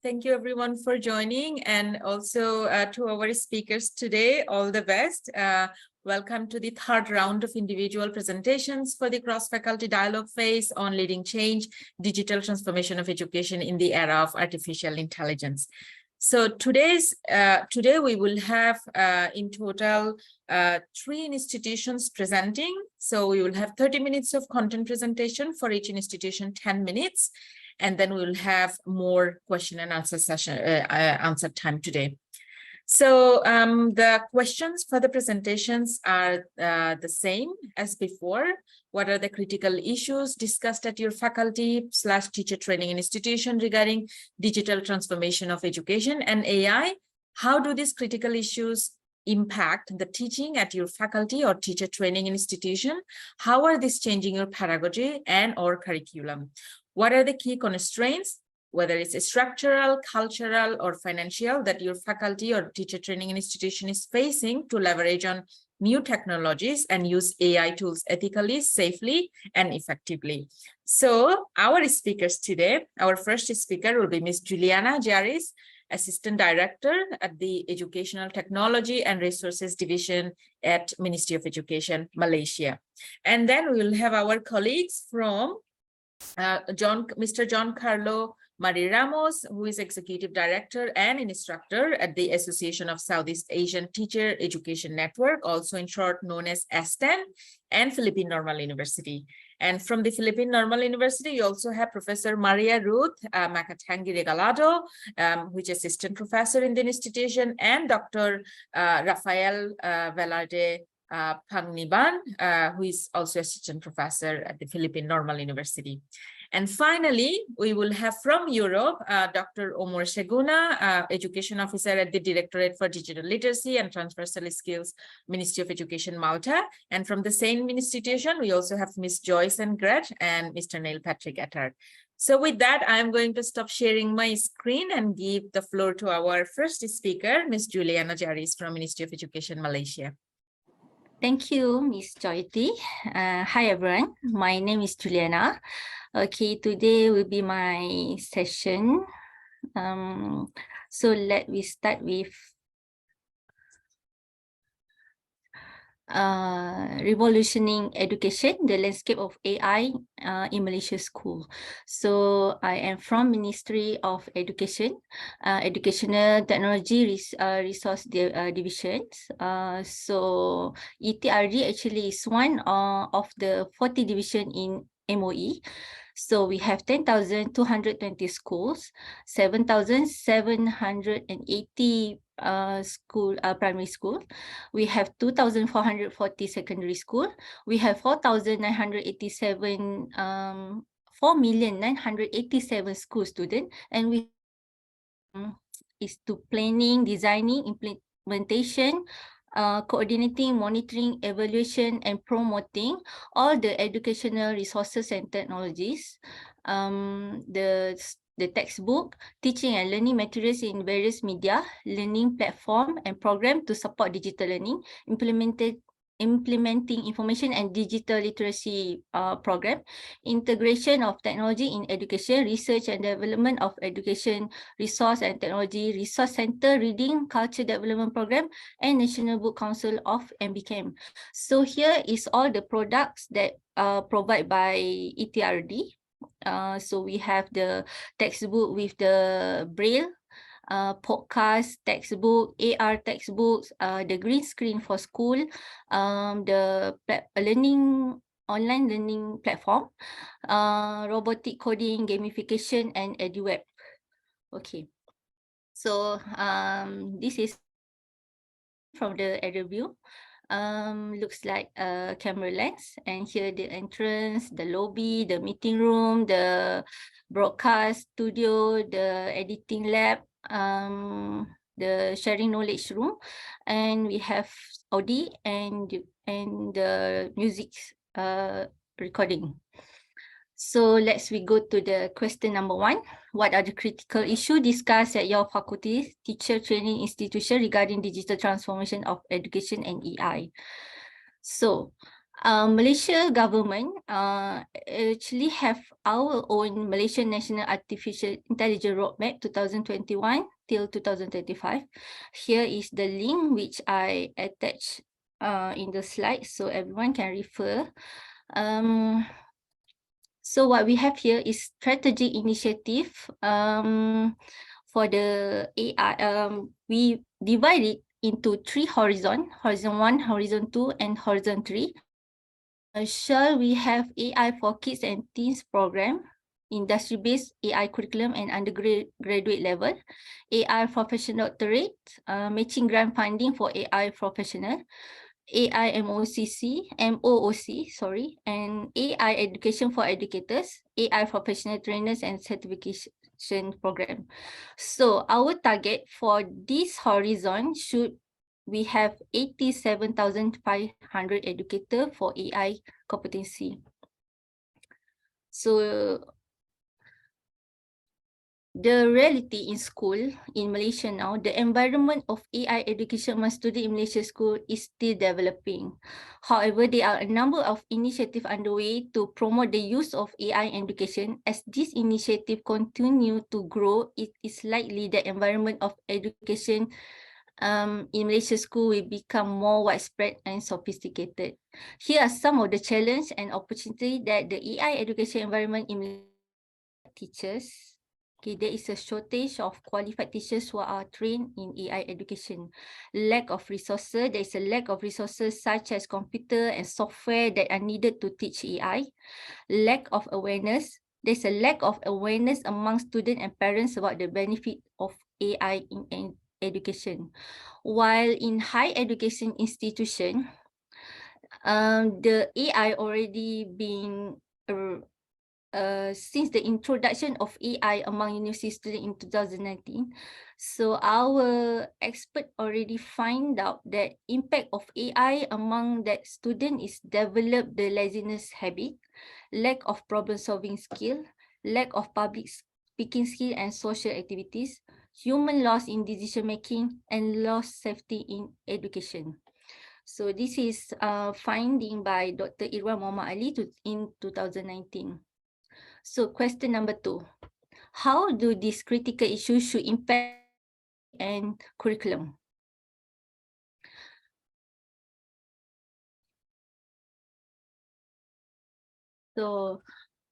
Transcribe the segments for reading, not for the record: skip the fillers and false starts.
Thank you everyone for joining, and also to our speakers today, all the best. Welcome to the third round of individual presentations for the cross-faculty dialogue phase on leading change, digital transformation of education in the era of artificial intelligence. So today we will have in total 3 institutions presenting. So we will have 30 minutes of content presentation for each institution, 10 minutes. And then we'll have more question and answer session, answer time today. So the questions for the presentations are the same as before. What are the critical issues discussed at your faculty/teacher training institution regarding digital transformation of education and AI? How do these critical issues impact the teaching at your faculty or teacher training institution? How are these changing your pedagogy and or curriculum? What are the key constraints, whether it's structural, cultural, or financial, that your faculty or teacher training institution is facing to leverage on new technologies and use AI tools ethically, safely, and effectively? So our speakers today, our first speaker will be Ms. Juliana Jaris, Assistant Director at the Educational Technology and Resources Division at Ministry of Education, Malaysia. And then we will have our colleagues from Mr. John Carlo Mari Ramos, who is Executive Director and Instructor at the Association of Southeast Asian Teacher Education Network, also in short known as ASTEN, and Philippine Normal University. And from the Philippine Normal University, you also have Professor Maria Ruth Macatangi Regalado, which is Assistant Professor in the institution, and Dr. Rafael Velarde Pangniban, who is also Assistant Professor at the Philippine Normal University. And finally, we will have from Europe, Dr. Omar Seguna, Education Officer at the Directorate for Digital Literacy and Transversal Skills, Ministry of Education, Malta. And from the same institution, we also have Ms. Joyce and Gret and Mr. Neil Patrick Attard. So with that, I'm going to stop sharing my screen and give the floor to our first speaker, Ms. Juliana Jaris from Ministry of Education, Malaysia. Thank you, Ms. Joyty. Hi, everyone. My name is Juliana. Okay, today will be my session. So let me start with revolutioning education, the landscape of AI in Malaysia school. So I am from Ministry of Education, Educational Technology Resource Divisions. So ETRD actually is one of the 40 division in MOE. So we have 10,220 schools, 7,780 primary school. We have 2,440 secondary school. We have 4,987 4,987 school students, and we is to planning, designing, implementation, coordinating, monitoring, evaluation, and promoting all the educational resources and technologies, the textbook, teaching and learning materials in various media, learning platform and program to support digital learning, implementing information and digital literacy program, integration of technology in education, research and development of education resource and technology resource center, reading culture development program, and National Book Council of MBCAM. So here is all the products that provided by ETRD. So we have the textbook with the Braille, podcast, textbook, AR textbooks, the green screen for school, the online learning platform, robotic coding, gamification, and EduWeb. Okay, so this is from the aerial view. Looks like a camera lens, and here the entrance, the lobby, the meeting room, the broadcast studio, the editing lab, the sharing knowledge room, and we have Audi and the music recording. So we go to the question number 1. What are the critical issues discussed at your faculty, teacher training institution regarding digital transformation of education and AI? So Malaysia government actually have our own Malaysian National Artificial Intelligence Roadmap 2021 till 2035. Here is the link which I attach in the slide so everyone can refer. So what we have here is strategic initiative for the AI. We divide it into 3 horizon 1, horizon 2, and horizon 3. Shall we have AI for kids and teens program, industry-based AI curriculum and undergraduate level, AI professional doctorate, matching grant funding for AI professional, AI MOOC, sorry, and AI education for educators, AI professional trainers and certification program. So our target for this horizon should we have 87,500 educator for AI competency. So the reality in school in Malaysia now, the environment of AI education among students in Malaysia school is still developing. However, there are a number of initiatives underway to promote the use of AI education. As this initiative continue to grow, it is likely the environment of education in Malaysia school will become more widespread and sophisticated. Here are some of the challenges and opportunity that the AI education environment in Malaysia teachers. Okay, there is a shortage of qualified teachers who are trained in AI education. Lack of resources, there is a lack of resources such as computer and software that are needed to teach AI. Lack of awareness, there's a lack of awareness among students and parents about the benefit of AI in education. While in higher education institution, the AI already been since the introduction of AI among university students in 2019, so our expert already find out that impact of AI among that student is develop the laziness habit, lack of problem solving skill, lack of public speaking skill and social activities, human loss in decision making, and loss safety in education. So this is finding by Dr. Irwan Muhammad Ali in 2019. So question number 2, how do these critical issues should impact and curriculum? So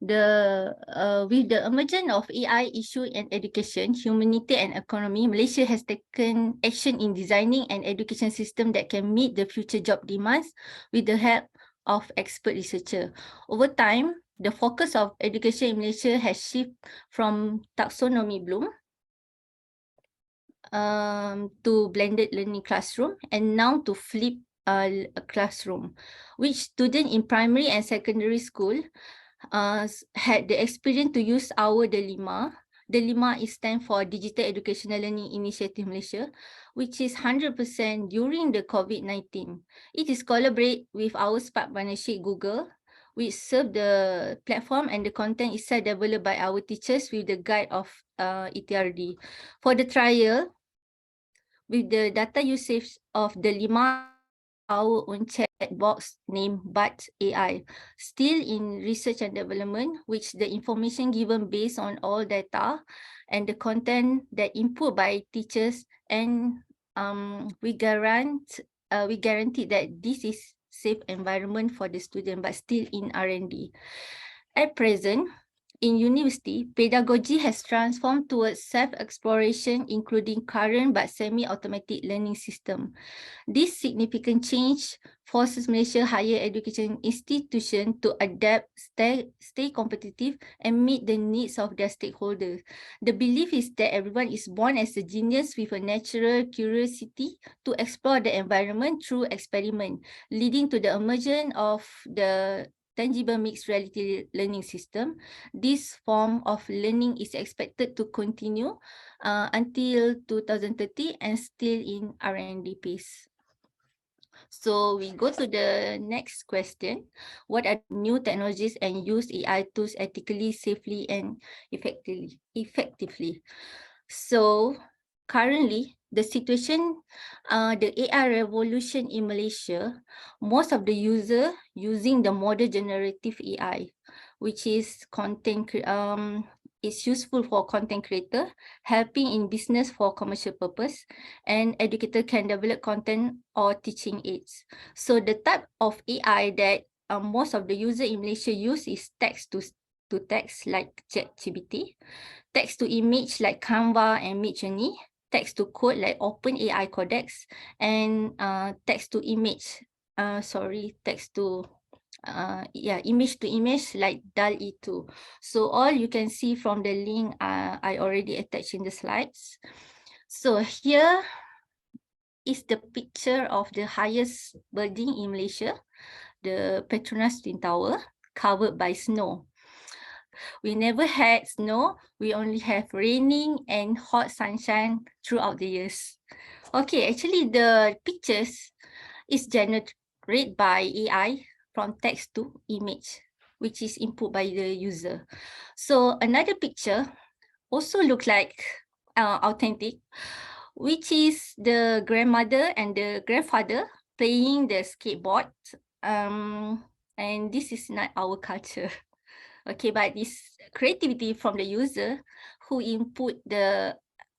with the emergence of AI issue in education, humanity and economy, Malaysia has taken action in designing an education system that can meet the future job demands with the help of expert researcher. Over time, the focus of education in Malaysia has shifted from taxonomy bloom to blended learning classroom and now to flip classroom, which students in primary and secondary school had the experience to use our DELIMA. DELIMA is stand for Digital Educational Learning Initiative Malaysia, which is 100% during the COVID-19. It is collaborate with our Spark partnership Google, which serve the platform and the content is developed by our teachers with the guide of ETRD. For the trial, with the data usage of DELIMA, our own chat box named But AI, still in research and development, which the information given based on all data and the content that input by teachers, and we guarantee that this is safe environment for the student, but still in R&D. At present, in university, pedagogy has transformed towards self-exploration, including current but semi-automatic learning system. This significant change forces Malaysia higher education institution to adapt, stay competitive, and meet the needs of their stakeholders. The belief is that everyone is born as a genius with a natural curiosity to explore the environment through experiment, leading to the emergence of the tangible mixed reality learning system. This form of learning is expected to continue until 2030 and still in R&D phase. So we go to the next question. What are new technologies and use AI tools ethically, safely, and effectively? So currently, the situation, the AI revolution in Malaysia, most of the user using the model generative AI, which is it's useful for content creator, helping in business for commercial purpose, and educator can develop content or teaching aids. So the type of AI that most of the user in Malaysia use is text to text like ChatGPT, text to image like Canva and Midjourney, text to code like OpenAI Codex, and text to image, image to image like DALL-E 2. So all you can see from the link I already attached in the slides. So here is the picture of the highest building in Malaysia, the Petronas Twin Tower, covered by snow. We never had snow. We only have raining and hot sunshine throughout the years. Okay, actually the pictures is generated by AI from text to image, which is input by the user. So another picture also look like authentic, which is the grandmother and the grandfather playing the skateboard. And this is not our culture. Okay, but this creativity from the user who input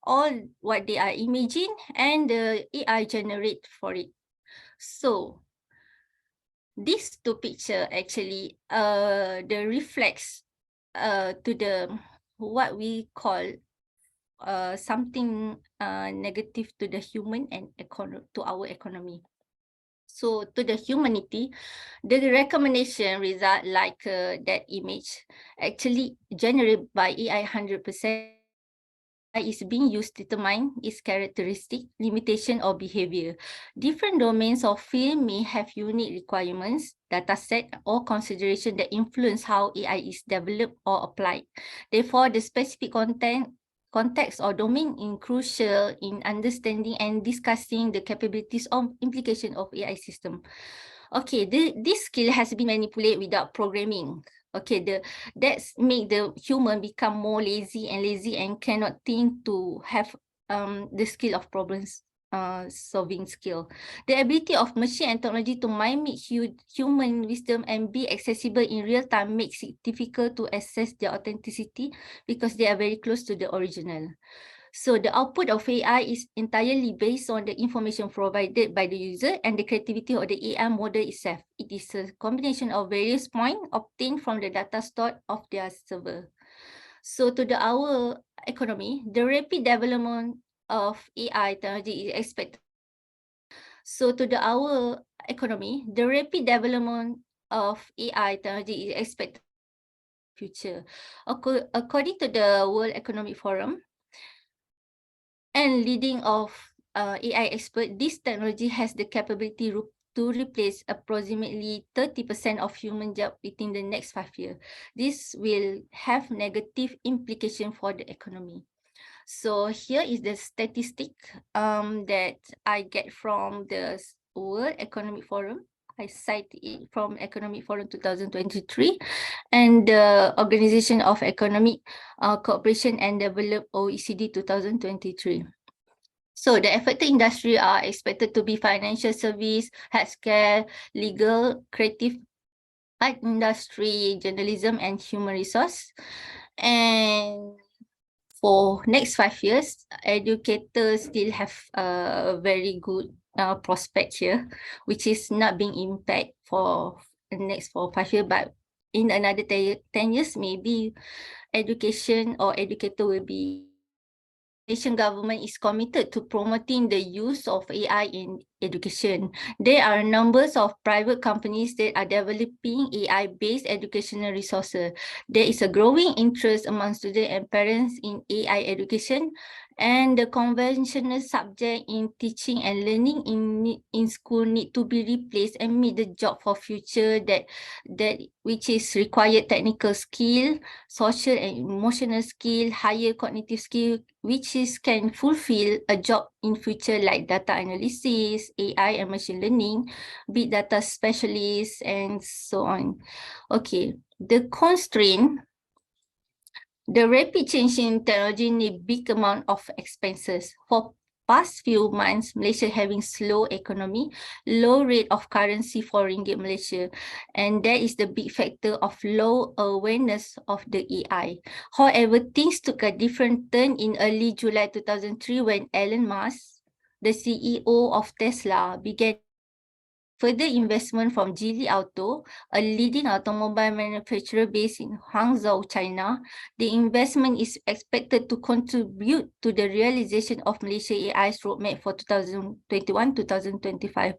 all what they are imaging and the AI generate for it. So these two picture actually the reflects to the what we call something negative to the human and to our economy. So to the humanity, the recommendation result like that image actually generated by AI 100% is being used to determine its characteristic, limitation, or behavior. Different domains of field may have unique requirements, data set, or consideration that influence how AI is developed or applied. Therefore, the specific context or domain is crucial in understanding and discussing the capabilities of implication of AI system. Okay, this skill has been manipulated without programming. Okay, that's make the human become more lazy and cannot think to have the skill of problems solving skill. The ability of machine and technology to mimic human wisdom and be accessible in real time makes it difficult to assess their authenticity because they are very close to the original. So the output of AI is entirely based on the information provided by the user and the creativity of the AI model itself. It is a combination of various points obtained from the data stored of their server. So to our economy, the rapid development of AI technology is expected. So to our economy, the rapid development of AI technology is expected in the future. According to the World Economic Forum, and leading of AI expert, this technology has the capability to replace approximately 30% of human job within the next 5 years. This will have negative implication for the economy. So here is the statistic that I get from the World Economic Forum. I cite it from Economic Forum 2023 and the Organization of Economic Cooperation and Development OECD 2023. So the affected industry are expected to be financial service, healthcare, legal, creative art industry, journalism, and human resource. And for next 5 years, educators still have a very good prospect here, which is not being impacted for the next 4 or 5 years, but in another 10 years, maybe education or educator will be. Malaysian government is committed to promoting the use of AI in education. There are numbers of private companies that are developing AI-based educational resources. There is a growing interest among students and parents in AI education, and the conventional subject in teaching and learning in school need to be replaced and meet the job for future that which is required technical skill, social and emotional skill, higher cognitive skill, which can fulfill a job in future like data analysis, AI and machine learning, big data specialist, and so on. Okay, the constraint The rapid change in technology need big amount of expenses. For past few months, Malaysia having slow economy, low rate of currency for ringgit Malaysia, and that is the big factor of low awareness of the AI. However, things took a different turn in early July 2003 when Elon Musk, the CEO of Tesla, began further investment from Geely Auto, a leading automobile manufacturer based in Hangzhou, China. The investment is expected to contribute to the realization of Malaysia AI's roadmap for 2021-2025.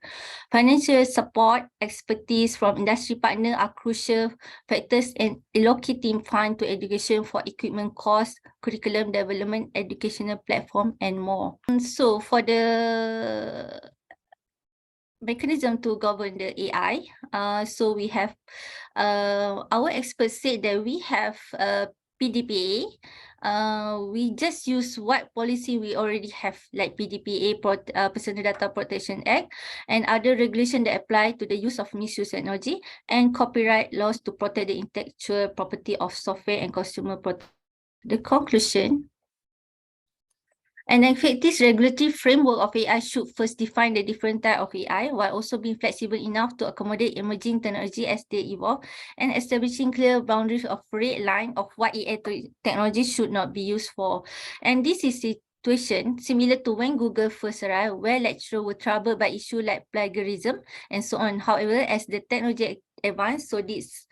Financial support, expertise from industry partners are crucial factors in allocating funds to education for equipment costs, curriculum development, educational platform, and more. And so for the mechanism to govern the AI. So we have, our experts said that we have PDPA. We just use what policy we already have, like PDPA, Personal Data Protection Act, and other regulation that apply to the use of misuse technology, and copyright laws to protect the intellectual property of software and consumer product. The conclusion. An effective regulatory framework of AI should first define the different type of AI while also being flexible enough to accommodate emerging technology as they evolve, and establishing clear boundaries of red line of what AI technology should not be used for. And this is situation similar to when Google first arrived, where lecturers were troubled by issues like plagiarism and so on. However, as the technology advanced, so this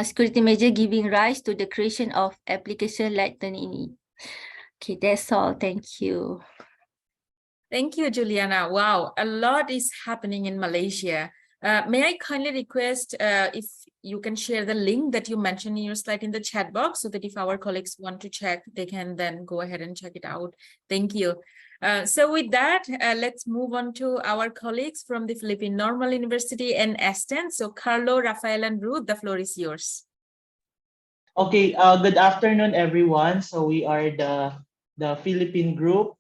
security measure giving rise to the creation of application like Turnitin. Okay, that's all. Thank you. Thank you, Juliana. Wow, a lot is happening in Malaysia. May I kindly request if you can share the link that you mentioned in your slide in the chat box, so that if our colleagues want to check, they can then go ahead and check it out. Thank you. So with that, let's move on to our colleagues from the Philippine Normal University and Aston. So Carlo, Rafael, and Ruth, the floor is yours. Okay, good afternoon, everyone. So we are the Philippine group.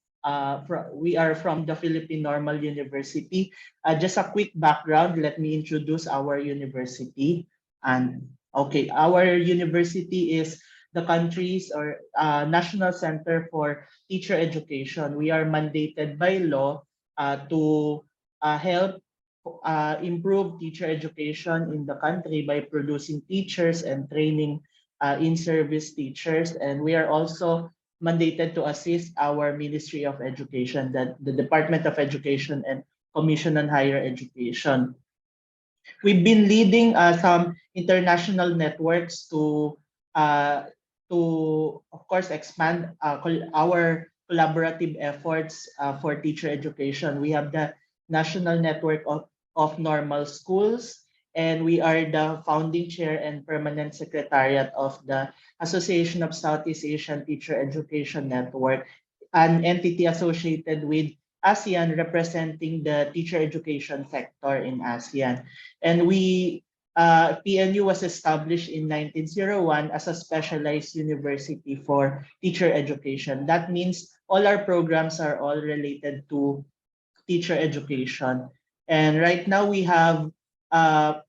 We are from the Philippine Normal University. Just a quick background, let me introduce our university. And okay, our university is the country's or National Center for Teacher Education. We are mandated by law to help improve teacher education in the country by producing teachers and training in-service teachers, and we are also mandated to assist our Ministry of Education, the Department of Education and Commission on Higher Education. We've been leading some international networks to of course, expand our collaborative efforts for teacher education. We have the National Network of Normal Schools, and we are the founding chair and permanent secretariat of the Association of Southeast Asian Teacher Education Network, an entity associated with ASEAN representing the teacher education sector in ASEAN. And PNU was established in 1901 as a specialized university for teacher education. That means all our programs are all related to teacher education. And right now we have 5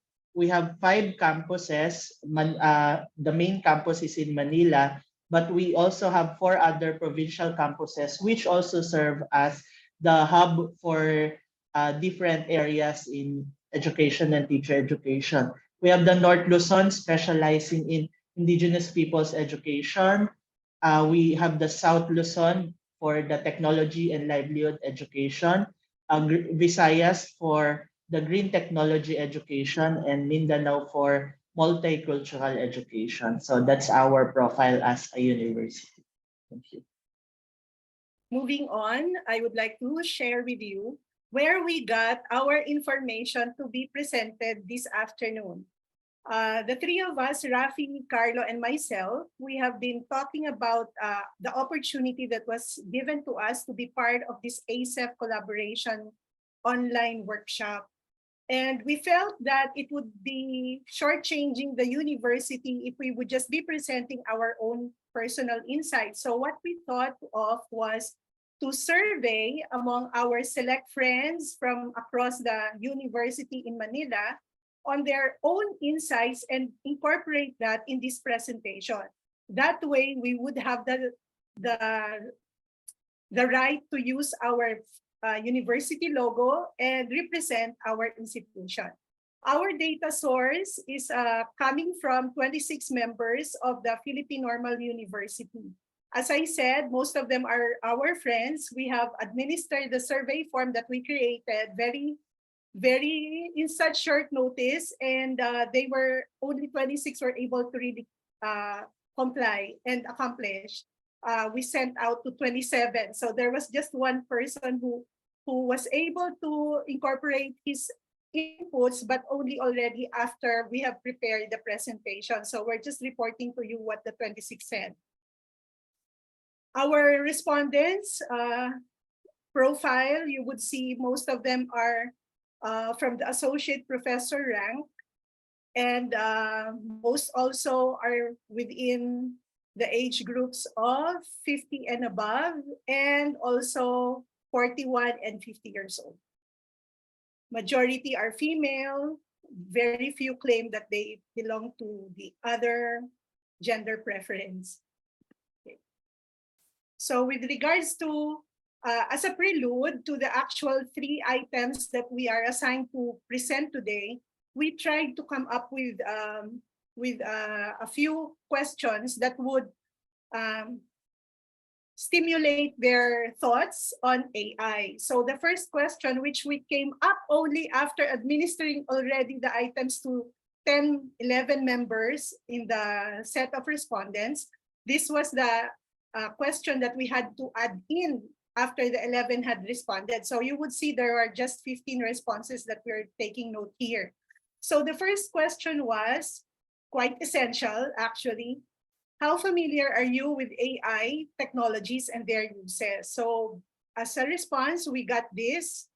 campuses. The main campus is in Manila, but we also have 4 other provincial campuses, which also serve as the hub for different areas in education and teacher education. We have the North Luzon, specializing in indigenous people's education. We have the South Luzon for the technology and livelihood education, Visayas for the green technology education, and Mindanao for multicultural education. So that's our profile as a university. Thank you. Moving on, I would like to share with you where we got our information to be presented this afternoon. The 3 of us, Rafi, Carlo, and myself, we have been talking about the opportunity that was given to us to be part of this ASEF collaboration online workshop. And we felt that it would be shortchanging the university if we would just be presenting our own personal insights. So what we thought of was to survey among our select friends from across the university in Manila on their own insights and incorporate that in this presentation. That way, we would have the right to use our university logo and represent our institution. Our data source is coming from 26 members of the Philippine Normal University. As I said, most of them are our friends. We have administered the survey form that we created very in such short notice, and they were only 26 were able to really comply and accomplish. We sent out to 27, so there was just one person who was able to incorporate his inputs, but only already after we have prepared the presentation. So we're just reporting to you what the 26 said. Our respondents profile, you would see most of them are from the associate professor rank, and most also are within the age groups of 50 and above, and also 41 and 50 years old. Majority are female. Very few claim that they belong to the other gender preference. Okay. So with regards to, as a prelude to the actual 3 items that we are assigned to present today, we tried to come up with a few questions that would stimulate their thoughts on AI. So the first question, which we came up only after administering already the items to 10, 11 members in the set of respondents, this was the question that we had to add in after the 11 had responded. So you would see there are just 15 responses that we're taking note here. So the first question was quite essential, actually. How familiar are you with AI technologies and their uses? So as a response, we got this,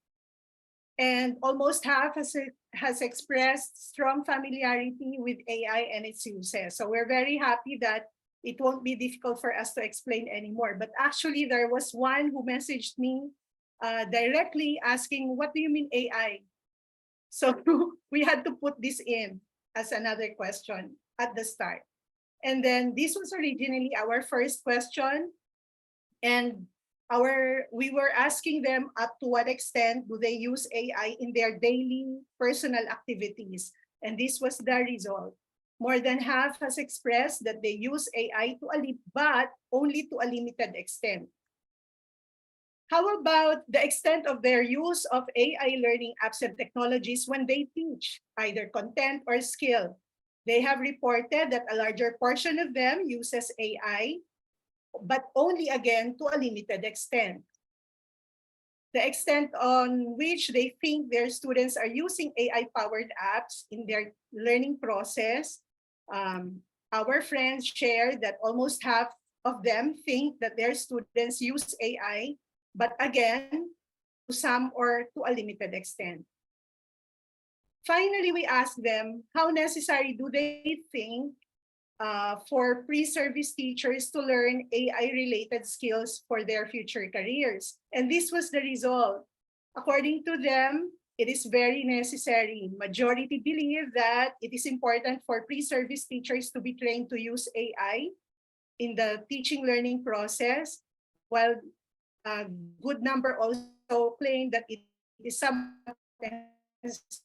and almost half has expressed strong familiarity with AI and its uses. So we're very happy that it won't be difficult for us to explain anymore. But actually, there was one who messaged me directly asking, what do you mean AI? So we had to put this in as another question at the start. And then this was originally our first question. And we were asking them up to what extent do they use AI in their daily personal activities. And this was the result. More than half has expressed that they use AI but only to a limited extent. How about the extent of their use of AI learning apps and technologies when they teach either content or skill? They have reported that a larger portion of them uses AI, but only again to a limited extent. The extent on which they think their students are using AI-powered apps in their learning process, our friends shared that almost half of them think that their students use AI, but again, to some or to a limited extent. Finally, we asked them, how necessary do they think for pre-service teachers to learn AI-related skills for their future careers? And this was the result. According to them, it is very necessary. Majority believe that it is important for pre-service teachers to be trained to use AI in the teaching learning process, while a good number also claim that it is somewhat necessary.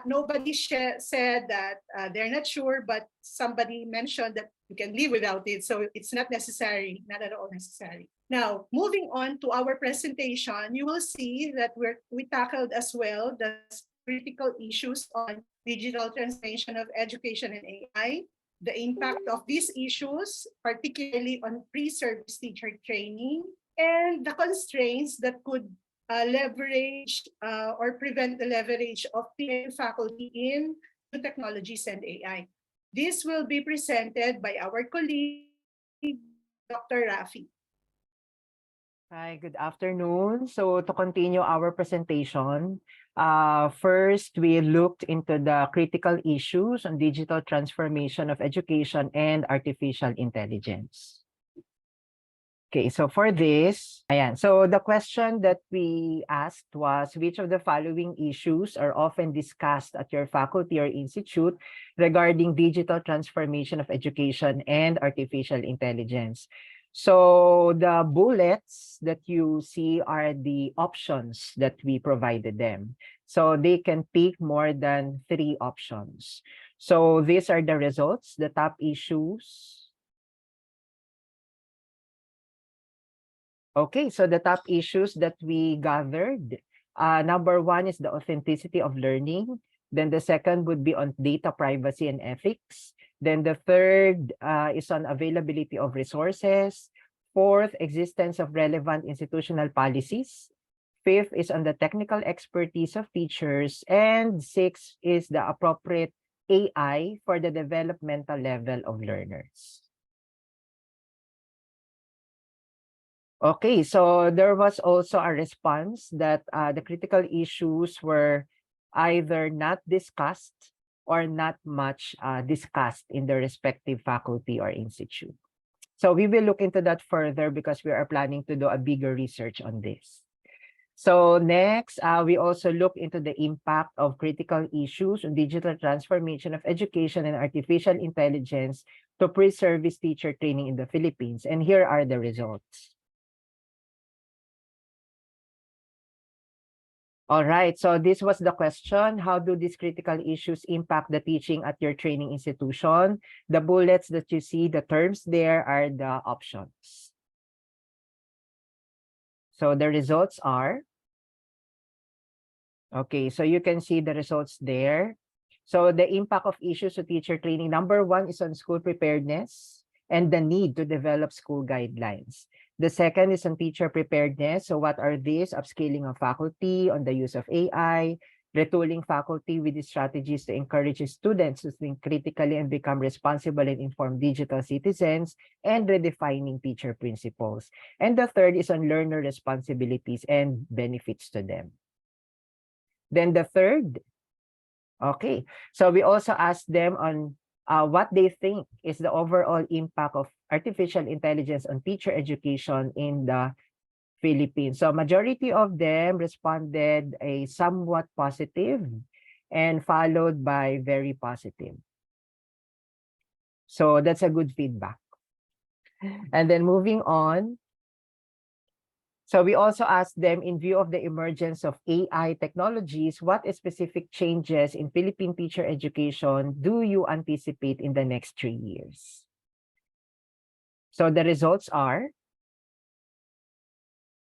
Nobody said that they're not sure, but somebody mentioned that you can live without it. So it's not necessary, not at all necessary. Now, moving on to our presentation, you will see that we tackled as well the critical issues on digital transformation of education and AI, the impact of these issues, particularly on pre-service teacher training, and the constraints that could leverage or prevent the leverage of PA faculty in new technologies and AI. This will be presented by our colleague, Dr. Rafi. Hi, good afternoon. So to continue our presentation, first we looked into the critical issues on digital transformation of education and artificial intelligence. Okay, so for this, ayan. So the question that we asked was, which of the following issues are often discussed at your faculty or institute regarding digital transformation of education and artificial intelligence? So the bullets that you see are the options that we provided them. So they can pick more than 3 options. So these are the results, the top issues. Okay, so the top issues that we gathered, number 1 is the authenticity of learning. Then the second would be on data privacy and ethics. Then the third is on availability of resources. Fourth, existence of relevant institutional policies. Fifth is on the technical expertise of teachers. And sixth is the appropriate AI for the developmental level of learners. Okay, so there was also a response that the critical issues were either not discussed or not much discussed in the respective faculty or institute. So we will look into that further because we are planning to do a bigger research on this. So next, we also look into the impact of critical issues on digital transformation of education and artificial intelligence to pre-service teacher training in the Philippines. And here are the results. All right, so this was the question. How do these critical issues impact the teaching at your training institution? The bullets that you see, the terms there are the options. So the results are, okay, so you can see the results there. So the impact of issues to teacher training, number 1 is on school preparedness and the need to develop school guidelines. The second is on teacher preparedness. So what are these? Upscaling of faculty on the use of AI, retooling faculty with the strategies to encourage students to think critically and become responsible and informed digital citizens, and redefining teacher principles. And the third is on learner responsibilities and benefits to them. Then the third, okay, so we also asked them on what they think is the overall impact of artificial intelligence on teacher education in the Philippines. So majority of them responded a somewhat positive and followed by very positive. So that's a good feedback. And then moving on. So we also asked them, in view of the emergence of AI technologies, what specific changes in Philippine teacher education do you anticipate in the next 3 years? So the results are,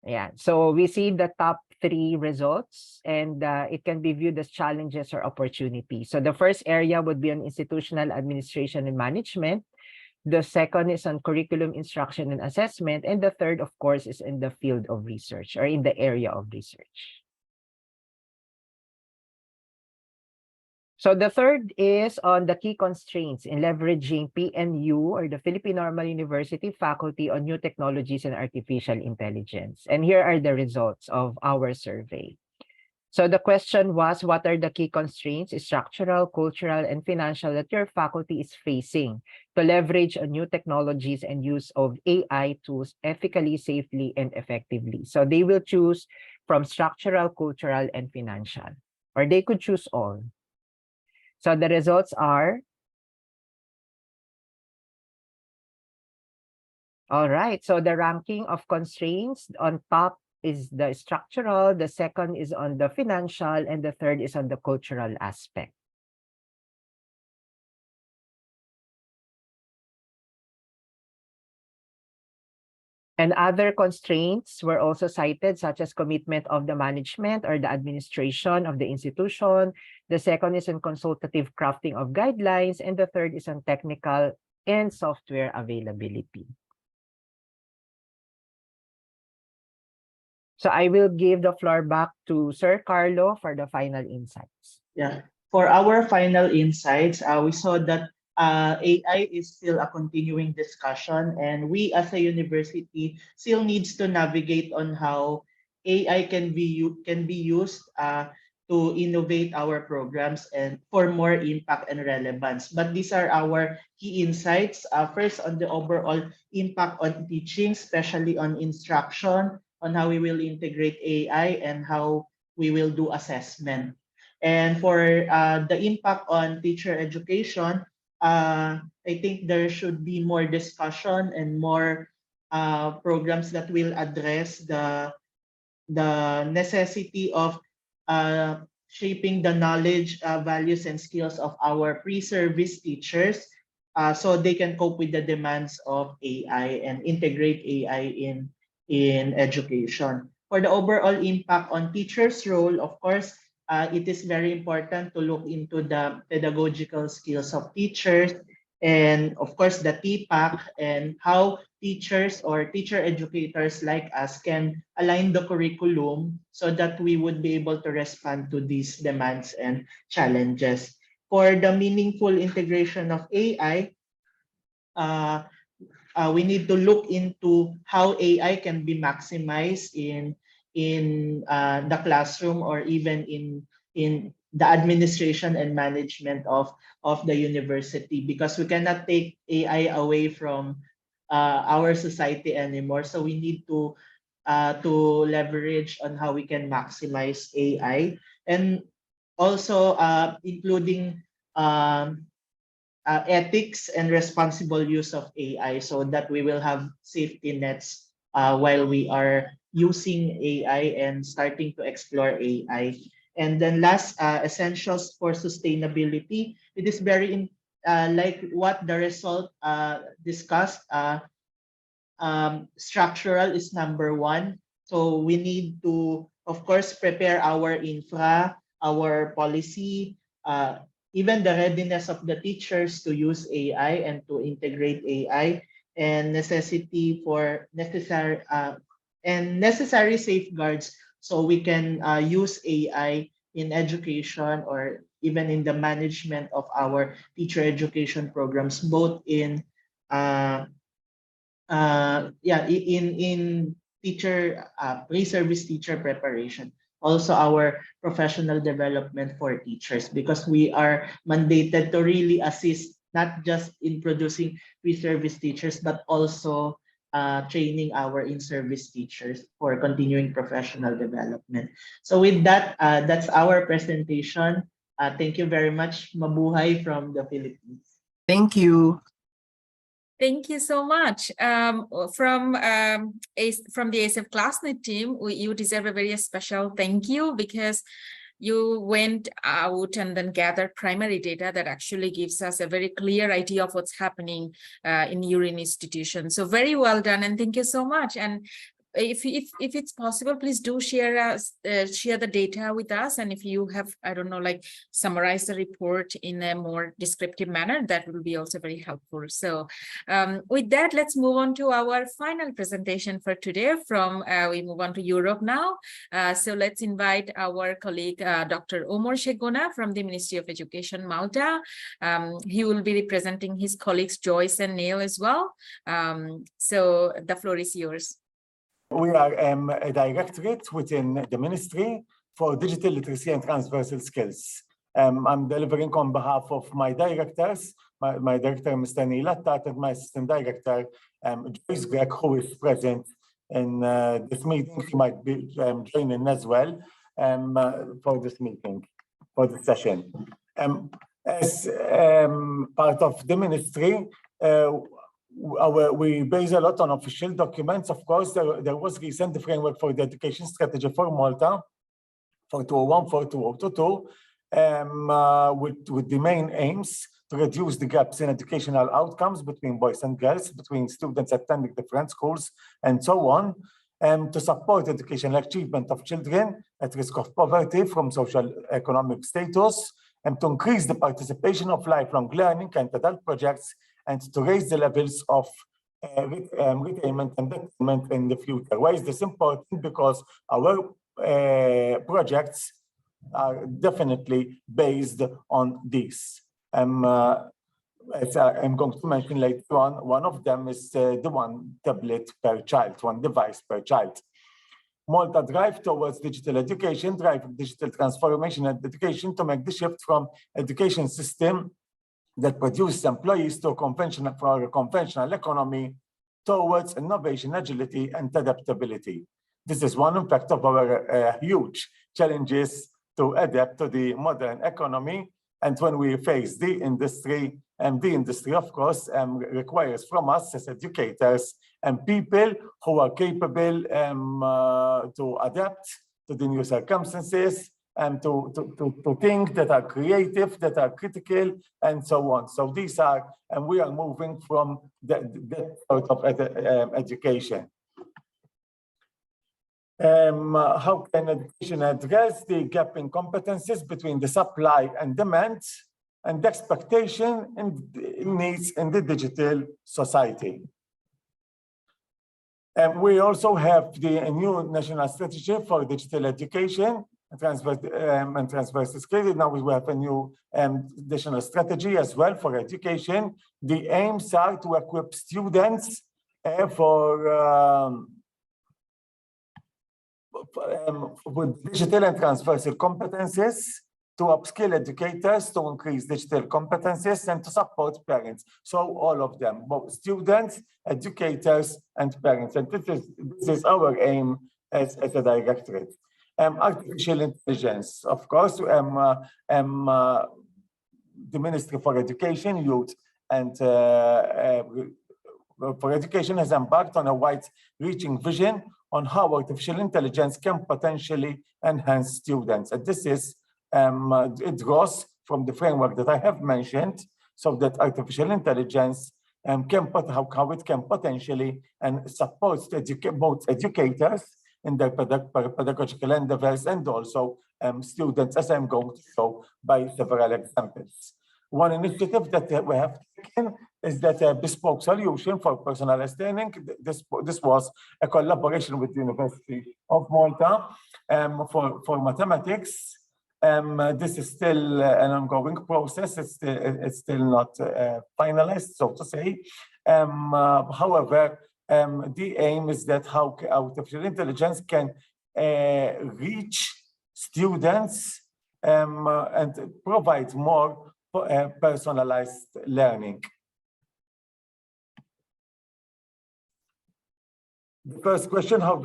yeah, so we see the top 3 results, and it can be viewed as challenges or opportunities. So the first area would be on institutional administration and management. The second is on curriculum instruction and assessment. And the third, of course, is in the field of research or in the area of research. So the third is on the key constraints in leveraging PNU or the Philippine Normal University faculty on new technologies and artificial intelligence. And here are the results of our survey. So the question was, what are the key constraints, structural, cultural, and financial that your faculty is facing to leverage on new technologies and use of AI tools ethically, safely, and effectively? So they will choose from structural, cultural, and financial, or they could choose all. So the results are, all right, so the ranking of constraints on top is the structural, the second is on the financial, and the third is on the cultural aspect. And other constraints were also cited, such as commitment of the management or the administration of the institution. The second is on consultative crafting of guidelines, and the third is on technical and software availability. So I will give the floor back to Sir Carlo for the final insights. Yeah. For our final insights, we saw that AI is still a continuing discussion, and we as a university still needs to navigate on how AI can be used to innovate our programs and for more impact and relevance. But these are our key insights. First, on the overall impact on teaching, especially on instruction, on how we will integrate AI and how we will do assessment. And for the impact on teacher education, I think there should be more discussion and more programs that will address the necessity of shaping the knowledge, values, and skills of our pre-service teachers so they can cope with the demands of AI and integrate AI in education. For the overall impact on teachers' role, of course, it is very important to look into the pedagogical skills of teachers and, of course, the TPAC and how teachers or teacher educators like us can align the curriculum so that we would be able to respond to these demands and challenges. For the meaningful integration of AI, we need to look into how AI can be maximized in the classroom or even in the administration and management of the university, because we cannot take AI away from our society anymore. So we need to leverage on how we can maximize AI, and also including ethics and responsible use of AI, so that we will have safety nets while we are using AI and starting to explore AI. And then last, essentials for sustainability. It is very like what the result discussed. Structural is number one. So we need to, of course, prepare our infra, our policy, even the readiness of the teachers to use AI and to integrate AI, and necessity for necessary safeguards so we can use AI in education or even in the management of our teacher education programs, both in in teacher pre-service teacher preparation, also our professional development for teachers, because we are mandated to really assist not just in producing pre-service teachers but also training our in-service teachers for continuing professional development. So with that, that's our presentation. Thank you very much. Mabuhay from the Philippines. Thank you. Thank you so much. From the ASEFClassNet team, you deserve a very special thank you, because you went out and then gathered primary data that actually gives us a very clear idea of what's happening in your institution. So very well done, and thank you so much. And if it's possible, please do share the data with us, and if you have, I don't know, like summarize the report in a more descriptive manner, that will be also very helpful. So with that, let's move on to our final presentation for today. We move on to Europe now. So let's invite our colleague Dr. Omar Shegona from the Ministry of Education, Malta. He will be representing his colleagues Joyce and Neil as well. So the floor is yours. We are a directorate within the Ministry for Digital Literacy and Transversal Skills. I'm delivering on behalf of my directors, my director, Mr. Neil Attat, and my assistant director, Joyce Greg, who is present in this meeting. She might be joining as well for this meeting, for this session. As part of the ministry, we base a lot on official documents. Of course, there was recent framework for the education strategy for Malta for 2001-2022, with the main aims to reduce the gaps in educational outcomes between boys and girls, between students attending different schools, and so on, to support educational achievement of children at risk of poverty from social economic status, and to increase the participation of lifelong learning and adult projects, and to raise the levels of retainment and betterment in the future. Why is this important? Because our projects are definitely based on this. As I'm going to mention later on, one of them is the one tablet per child, one device per child. Malta drive towards digital education, driving digital transformation and education to make the shift from education system that produces employees to a conventional economy towards innovation, agility, and adaptability. This is one impact of our huge challenges to adapt to the modern economy. And when we face the industry, and the industry, of course, requires from us as educators and people who are capable to adapt to the new circumstances and to think, that are creative, that are critical, and so on. So these are, and we are moving from that sort of education. How can education address the gap in competencies between the supply and demand and the expectation and needs in the digital society? We also have the new national strategy for digital education and transversal skills. Now we have a new national strategy as well for education. The aims are to equip students with digital and transversal competencies, to upskill educators, to increase digital competencies, and to support parents. So all of them, both students, educators, and parents. And this is our aim as a directorate. Artificial intelligence, of course, the Ministry for Education, Youth, and for Education has embarked on a wide-reaching vision on how artificial intelligence can potentially enhance students. And this is, it draws from the framework that I have mentioned, so that artificial intelligence how it can potentially and supports both educators in their pedagogical endeavors and also students, as I'm going to show by several examples. One initiative that we have taken is that a bespoke solution for personalized learning. This was a collaboration with the University of Malta for mathematics. This is still an ongoing process. It's still not finalized, so to say. However, the aim is that how artificial intelligence can reach students and provide more personalized learning. The first question, how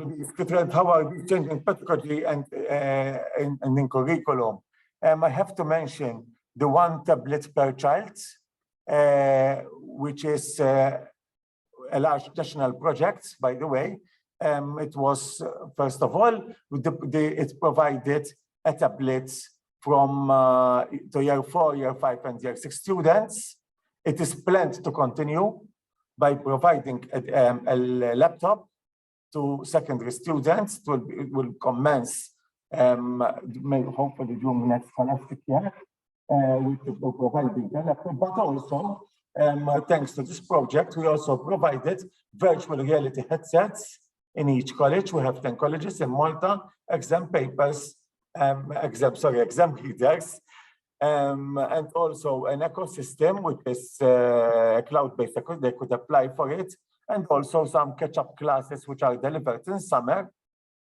are we changing pedagogy and in curriculum? I have to mention the one tablet per child, which is a large national project, by the way. It was, first of all, it provided a tablet from to year 4, year 5, and year 6 students. It is planned to continue by providing a laptop to secondary students. It will commence hopefully during next scholastic year with providing a laptop, but also thanks to this project, we also provided virtual reality headsets in each college. We have 10 colleges in Malta, exam papers, exam readers, and also an ecosystem which is cloud-based. They could apply for it, and also some catch-up classes which are delivered in summer.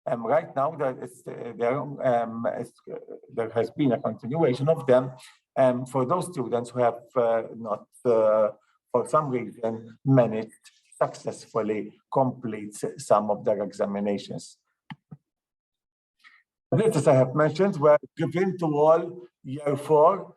Right now, there has been a continuation of them for those students who have not, for some reason, managed successfully complete some of their examinations. As I have mentioned, were given to all year 4,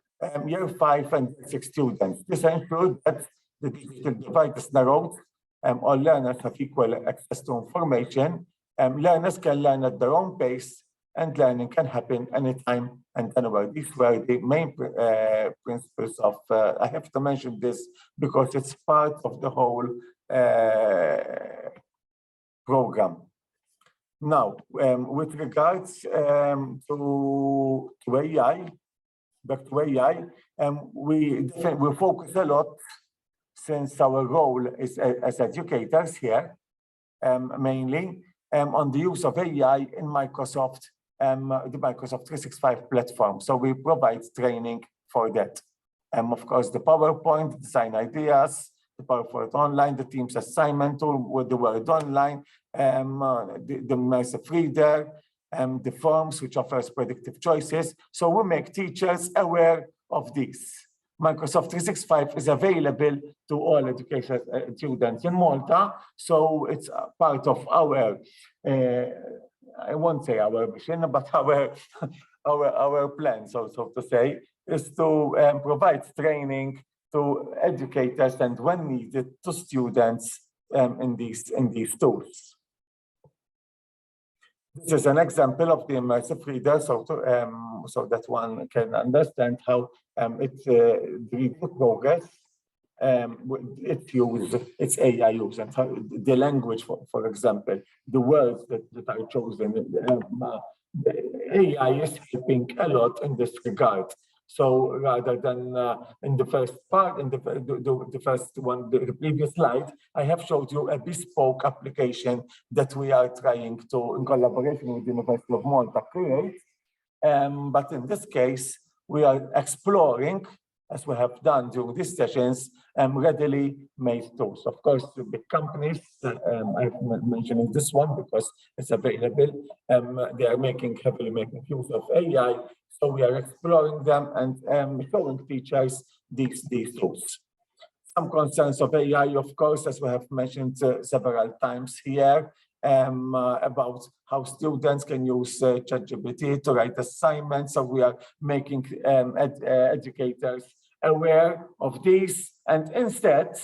year 5, and 6 students. This ensured that the digital divide is narrowed. All learners have equal access to information. Learners can learn at their own pace, and learning can happen anytime and anywhere. These were the main principles of, I have to mention this because it's part of the whole program. Now, with regards to AI, back to AI, we focus a lot, since our role is as educators here, mainly on the use of AI in Microsoft, the Microsoft 365 platform. So we provide training for that. Of course, the PowerPoint, design ideas, the PowerPoint online, the Teams assignment tool with the Word online, the immersive reader, the forms which offers predictive choices. So we make teachers aware of these. Microsoft 365 is available to all education students in Malta. So it's part of our, I won't say our mission, but our plan, so to say, is to provide training to educators and when needed to students in these tools. This is an example of the immersive reader, so that one can understand how the reading progress, it's AI use, and how the language, for example, the words that are chosen. The AI is helping a lot in this regard. So rather than in the first part, in the first one, the previous slide, I have showed you a bespoke application that we are trying to, in collaboration with the University of Malta, create. But in this case, we are exploring, as we have done during these sessions, readily made tools. Of course, the big companies, I'm mentioning this one because it's available, they are heavily making use of AI. So we are exploring them and showing teachers these tools. Some concerns of AI, of course, as we have mentioned several times here, about how students can use ChatGPT to write assignments. So we are making educators aware of these and instead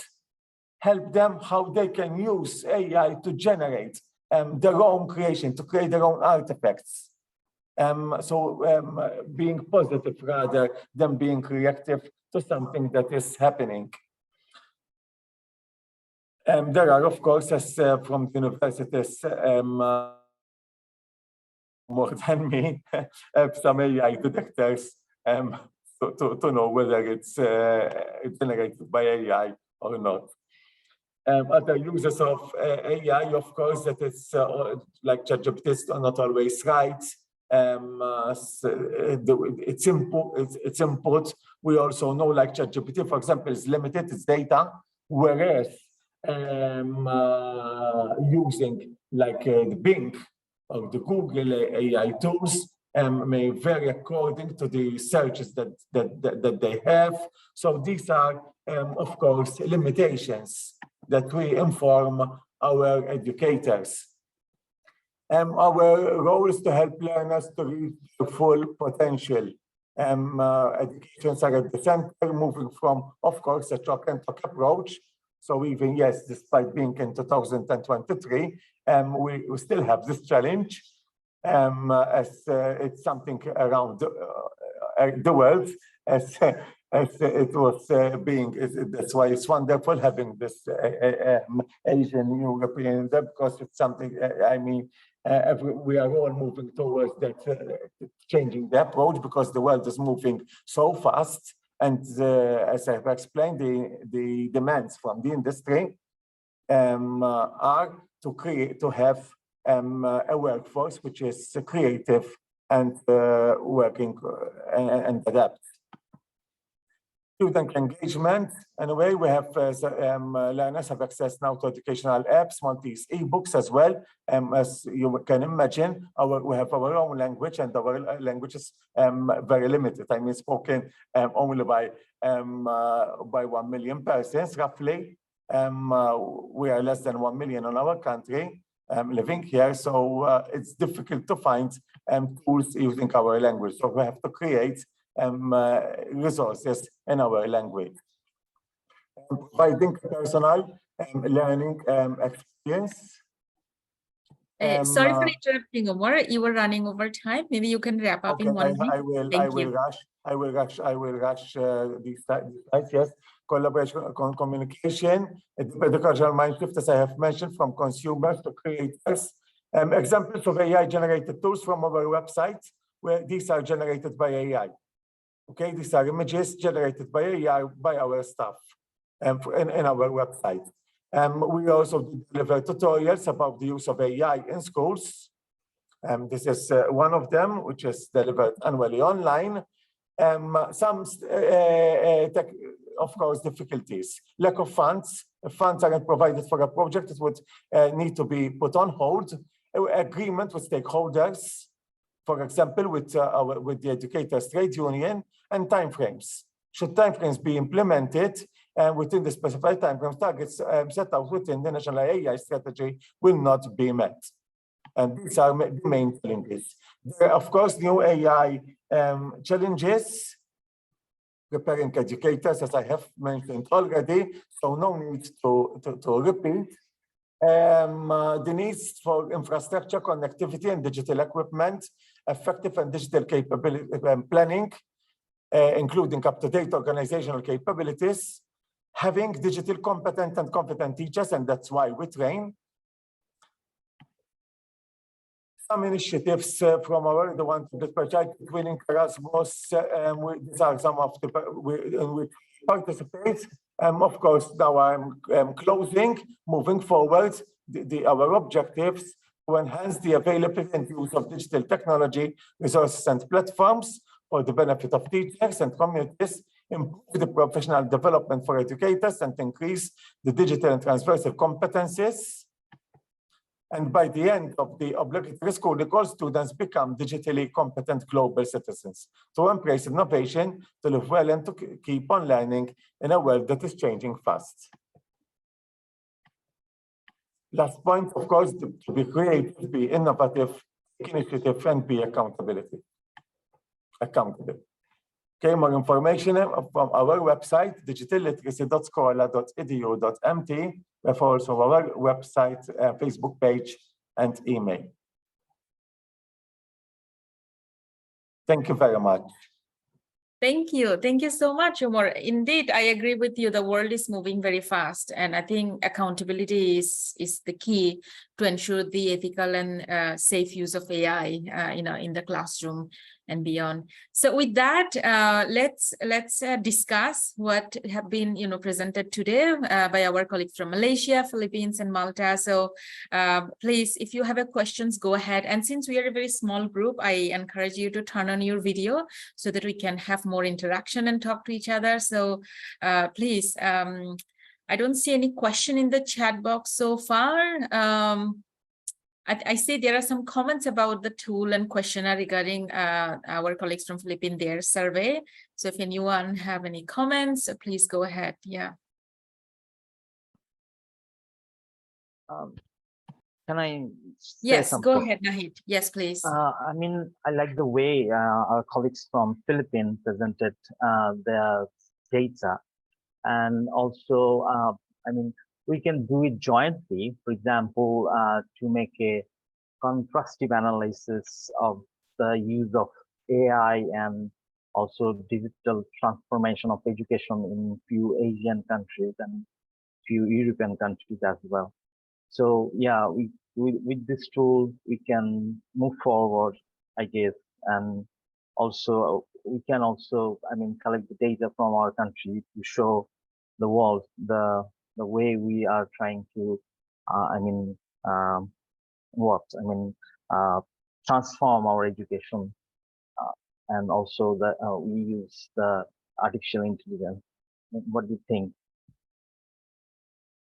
help them how they can use AI to generate their own creation, to create their own artifacts. Being positive rather than being reactive to something that is happening. There are, of course, as from universities, more than me, some AI detectors to know whether it's generated by AI or not. Other users of AI, of course, that it's like ChatGPT are not always right. Its input, we also know, like ChatGPT, for example, is limited, its data, whereas using like the Bing or the Google AI tools may vary according to the searches that they have. So these are, of course, limitations that we inform our educators. Our role is to help learners to reach their full potential. Educations are at the center, moving from, of course, a chalk and talk approach. So even, yes, despite being in 2023, we still have this challenge as it's something around the world, as it was being. That's why it's wonderful having this Asian European, because it's something, I mean, we are all moving towards that, changing the approach because the world is moving so fast. And as I've explained, the demands from the industry are to have a workforce which is creative and working and adapt. Student engagement, in a way, we have learners have access now to educational apps, Maltese ebooks as well. As you can imagine, we have our own language, and our language is very limited. I mean, spoken only by 1 million persons, roughly. We are less than 1 million in our country living here, so it's difficult to find tools using our language. So we have to create resources in our language. Providing personal learning experience. Sorry for interrupting, Omar. You were running over time. Maybe you can wrap up in 1 minute. I will rush these slides. Yes, collaboration, communication, educational mind shift, as I have mentioned, from consumers to creators. Examples of AI-generated tools from our website, where these are generated by AI. Okay, these are images generated by AI by our staff in our website. We also deliver tutorials about the use of AI in schools. This is one of them, which is delivered annually online. Some of course, difficulties. Lack of funds. If funds aren't provided for a project, it would need to be put on hold. Agreement with stakeholders, for example, with the educators trade union, and timeframes. Should timeframes be implemented within the specified timeframes, targets set out within the national AI strategy will not be met. And these are the main challenges. There are, of course, new AI challenges, preparing educators, as I have mentioned already, so no need to repeat. The needs for infrastructure, connectivity, and digital equipment, effective and digital capability planning, including up-to-date organizational capabilities, having digital competent and competent teachers, and that's why we train. Some initiatives from the ones that Twinning Erasmus, these are some of the which participate. Of course, now I'm closing, moving forward, our objectives to enhance the availability and use of digital technology, resources, and platforms for the benefit of teachers and communities, improve the professional development for educators, and increase the digital and transversal competencies. And by the end of the obligatory school, all students become digitally competent global citizens to embrace innovation, to live well, and to keep on learning in a world that is changing fast. Last point, of course, to be creative, be innovative, take initiative, and be accountable. Okay, more information from our website, digitalliteracy.scola.edu.mt. We have also our website, Facebook page, and email. Thank you very much. Thank you. Thank you so much, Umar. Indeed, I agree with you. The world is moving very fast, and I think accountability is the key to ensure the ethical and safe use of AI, in the classroom and beyond. So with that, let's discuss what have been presented today by our colleagues from Malaysia, Philippines, and Malta. So please, if you have questions, go ahead. And since we are a very small group, I encourage you to turn on your video so that we can have more interaction and talk to each other. So please, I don't see any question in the chat box so far. I see there are some comments about the tool and questionnaire regarding our colleagues from Philippines, their survey. So if anyone have any comments, please go ahead. Yeah. Can I say yes, something? go ahead, Nahid. Yes, please. I mean, I like the way our colleagues from Philippines presented their data. And also, I mean, we can do it jointly, for example, to make a contrastive analysis of the use of AI and also digital transformation of education in few Asian countries and few European countries as well. So yeah, with this tool, we can move forward, I guess, and also we can also, I mean, collect the data from our country to show the world the way we are trying to, transform our education, and also that we use the artificial intelligence. What do you think?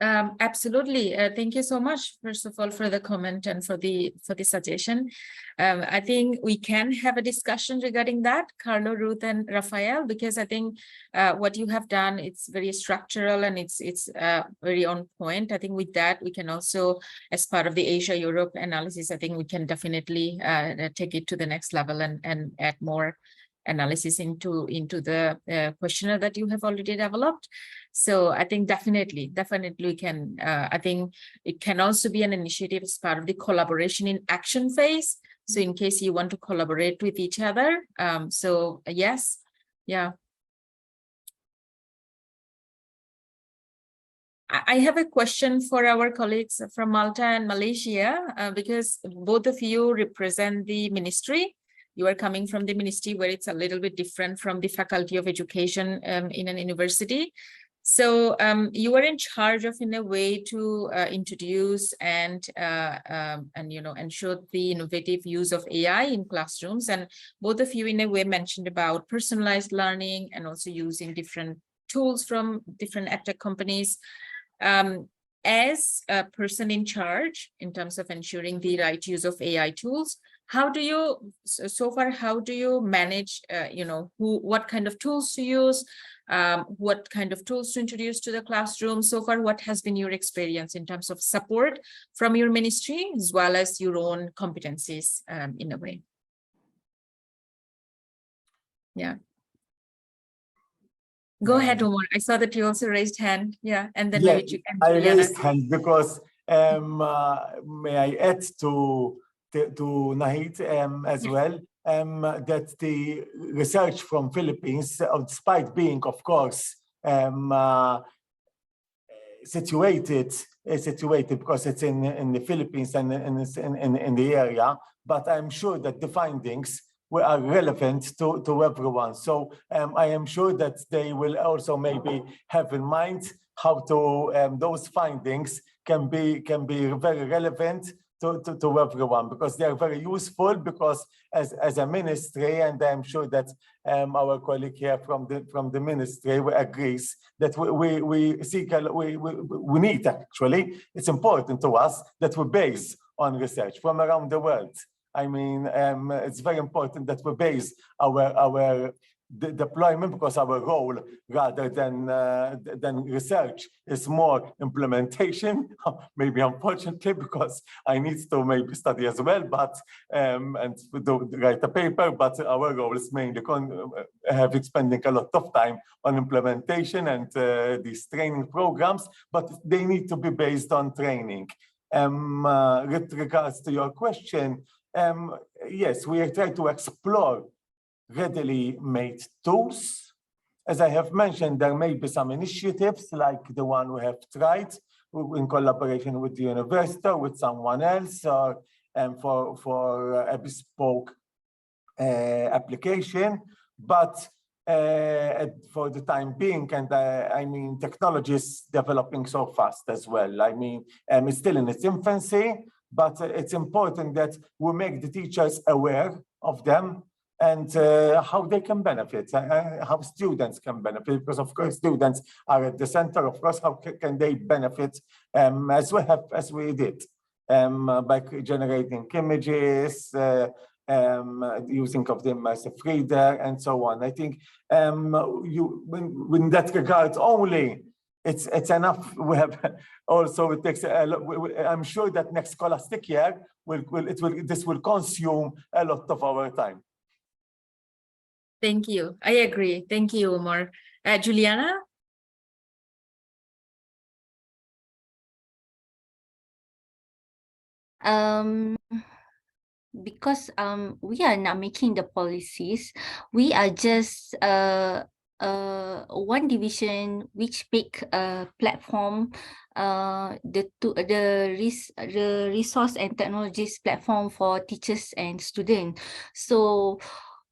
Absolutely. Thank you so much, first of all, for the comment and for the suggestion. I think we can have a discussion regarding that, Carlo, Ruth, and Rafael, because I think what you have done, it's very structural and it's very on point. I think with that, we can also, as part of the Asia-Europe analysis, I think we can definitely take it to the next level and add more analysis into the questionnaire that you have already developed. So I think definitely we can, I think it can also be an initiative as part of the collaboration in action phase. So in case you want to collaborate with each other. So yes, yeah. I have a question for our colleagues from Malta and Malaysia, because both of you represent the ministry. You are coming from the ministry where it's a little bit different from the Faculty of Education in an university. So you are in charge of, in a way, to introduce and ensure the innovative use of AI in classrooms. And both of you, in a way, mentioned about personalized learning and also using different tools from different edtech companies. As a person in charge in terms of ensuring the right use of AI tools, how do you, so far, how do you manage, what kind of tools to use, what kind of tools to introduce to the classroom? So far, what has been your experience in terms of support from your ministry, as well as your own competencies in a way? Yeah. Go ahead, Omar. I saw that you also raised hand. Yeah, and then maybe you can. I raised hand because may I add to Nahid as well, that the research from Philippines, despite being, of course, situated because it's in the Philippines and in the area, but I'm sure that the findings are relevant to everyone. So I am sure that they will also maybe have in mind how to those findings can be very relevant to everyone, because they are very useful, because as a ministry, and I'm sure that our colleague here from the ministry agrees that we need, actually, it's important to us that we base on research from around the world. I mean, it's very important that we base our deployment, because our role, rather than research, is more implementation. Maybe unfortunately, because I need to maybe study as well, but and write a paper. But our role is mainly spending a lot of time on implementation and these training programs. But they need to be based on training. With regards to your question, yes, we are trying to explore readily made tools. As I have mentioned, there may be some initiatives like the one we have tried in collaboration with the university or with someone else, or for a bespoke application. But for the time being, and I mean, technology is developing so fast as well. I mean, it's still in its infancy, but it's important that we make the teachers aware of them, and how they can benefit, how students can benefit, because of course students are at the center. Of course, how can they benefit as we did by generating images, using of the immersive reader, and so on. I think in that regard only, it's enough. We have also, it takes I'm sure that next scholastic year this will consume a lot of our time. Thank you. I agree. Thank you, Omar. Juliana? Because we are not making the policies, we are just one division which pick a platform, the resource and technologies platform for teachers and students. So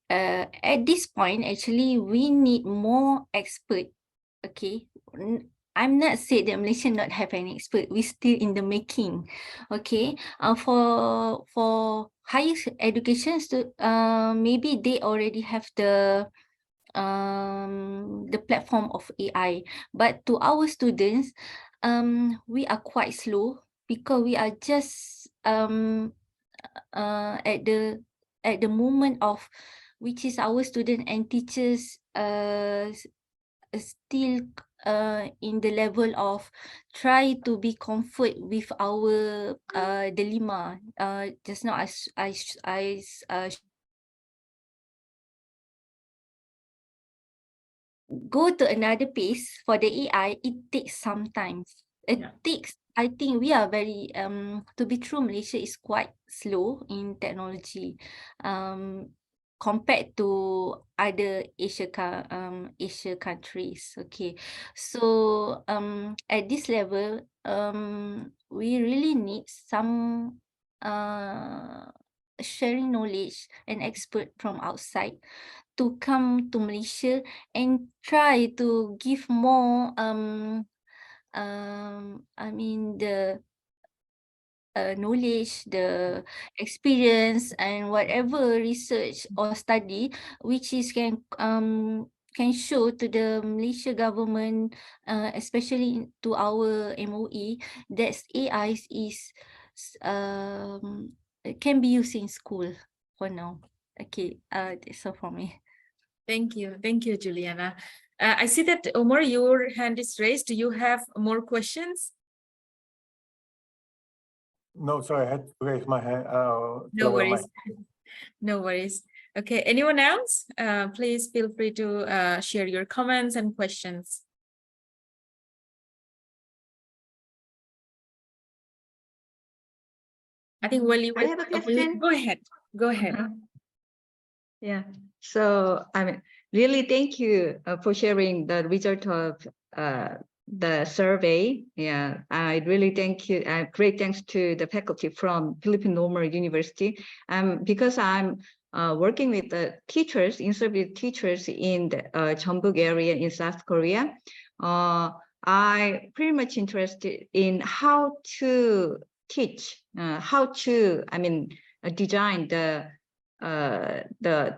at this point, actually, we need more expert. Okay, I'm not saying that Malaysia not have any expert. We still in the making. Okay, for higher education, maybe they already have the platform of AI. But to our students, we are quite slow because we are just at the moment of which is our student and teachers still in the level of try to be comfort with our dilemma. Just now I go to another pace for the AI. It takes some time. It takes. I think we are very to be true, Malaysia is quite slow in technology compared to other Asia countries. Okay, so at this level, we really need some sharing knowledge and expert from outside to come to Malaysia and try to give more I mean the knowledge, the experience, and whatever research or study which is can can show to the Malaysia government, especially to our MOE, that AI can be used in school for now. Okay, that's all from me. Thank you, Juliana. I see that Omar, your hand is raised. Do you have more questions? No, sorry, I had to raise my hand. No worries. No worries. Okay, anyone else? Please feel free to share your comments and questions. I think while you I have a question. Go ahead. Go ahead. Yeah. So I mean, really thank you for sharing the result of the survey. Yeah, I really thank you. Great thanks to the faculty from Philippine Normal University. Because I'm working with the teachers, in-service teachers in the Jeonbuk area in South Korea. I pretty much interested in how to teach, design the